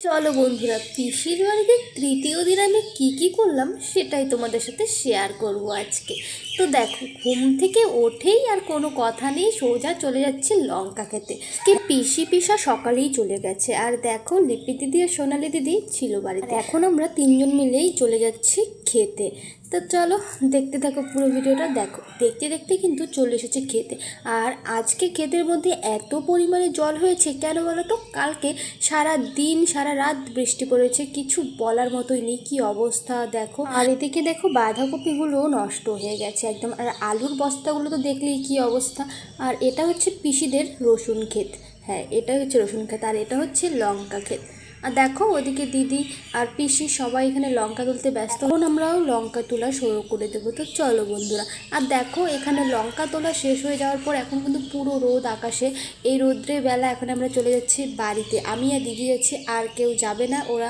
চলো বন্ধুরা, পিসির বাড়িতে তৃতীয় দিন আমি কি করলাম সেটাই তোমাদের সাথে শেয়ার করব আজকে। তো দেখো, ঘুম থেকে ওঠেই আর কোনো কথা নেই, সোজা চলে যাচ্ছে লঙ্কা খেতে। পিসা সকালেই চলে গেছে, আর দেখো লিপি দিদি আর সোনালি দিদি ছিল বাড়িতে। এখন আমরা তিনজন মিলেই চলে যাচ্ছি খেতে। তো চলো দেখতে থাকো পুরো ভিডিওটা। দেখো দেখতে দেখতে কিন্তু চলে এসেছে খেতে। আর আজকে ক্ষেতের মধ্যে এত পরিমাণে জল হয়েছে কেন বলো তো? কালকে সারা দিন সারা রাত বৃষ্টি পড়েছে, কিছু বলার মতোই নেই, কি অবস্থা দেখো। আর এদিকে দেখো বাঁধাকপিগুলো নষ্ট হয়ে গেছে একদম, আর আলুর বস্তাগুলো তো দেখলেই কি অবস্থা। আর এটা হচ্ছে পিসিদের রসুন ক্ষেত, হ্যাঁ এটা হচ্ছে রসুন ক্ষেত, আর এটা হচ্ছে লঙ্কা ক্ষেত। আর দেখো ওদিকে দিদি আর পিসি সবাই এখানে লঙ্কা তুলতে ব্যস্ত। এখন আমরাও লঙ্কা তোলা শুরু করে দেবো। তো চলো বন্ধুরা। আর দেখো এখানে লঙ্কা তোলা শেষ হয়ে যাওয়ার পর এখন কিন্তু পুরো রোদ আকাশে। এই রোদ্রের বেলা এখন আমরা চলে যাচ্ছি বাড়িতে। আমি আর দিদি যাচ্ছি, আর কেউ যাবে না, ওরা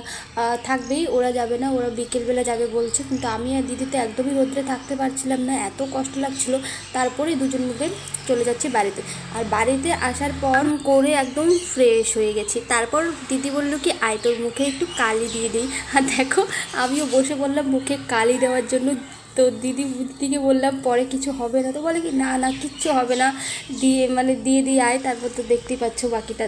থাকবেই, ওরা যাবে না, ওরা বিকেলবেলা যাবে বলছে। কিন্তু আমি আর দিদি তো একদমই রোদ্রে থাকতে পারছিলাম না, এত কষ্ট লাগছিল। তারপরে দুজন মিলে চলে যাচ্ছি বাড়িতে। আর বাড়িতে আসার পর করে একদম ফ্রেশ হয়ে গেছি। তারপর দিদি বললো কি আয় তোর মুখে একটু কালি দিয়ে দিই। আর দেখো আমিও বসে বললাম মুখে কালি দেওয়ার জন্য। তো দিদিকে বললাম পরে কিছু হবে না, তো বলে কি না না কিচ্ছু হবে না, দিয়ে দিয়ে আয়, তারপর তো দেখতেই পাচ্ছ বাকিটা।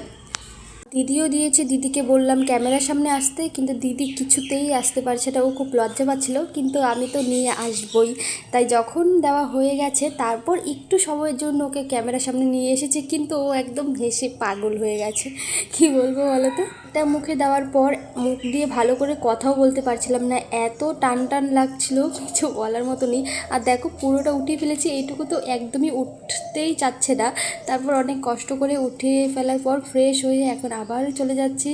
দিদিও দিয়েছে, দিদিকে বললাম ক্যামেরার সামনে আসতে, কিন্তু দিদি কিছুতেই আসতে পারছে না, ও খুব লজ্জা পাচ্ছিল। কিন্তু আমি তো নিয়ে আসবই, তাই যখন দেওয়া হয়ে গেছে তারপর একটু সময়ের জন্য ওকে ক্যামেরার সামনে নিয়ে এসেছি, কিন্তু ও একদম হেসে পাগল হয়ে গেছে। কি বলবো বলো তো? এটা মুখে দেওয়ার পর মুখ দিয়ে ভালো করে কথাও বলতে পারছিলাম না, এত টান টান লাগছিল, কিছু বলার মতো নেই। আর দেখো পুরোটা উঠিয়ে ফেলেছি, এইটুকু তো একদমই উঠতেই চাচ্ছে না। তারপর অনেক কষ্ট করে উঠিয়ে ফেলার পর ফ্রেশ হয়ে এখন আবার চলে যাচ্ছি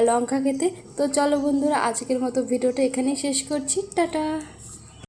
লঙ্কা খেতে। তো চলো বন্ধুরা, আজকের মতো ভিডিওটা এখানেই শেষ করছি, টাটা।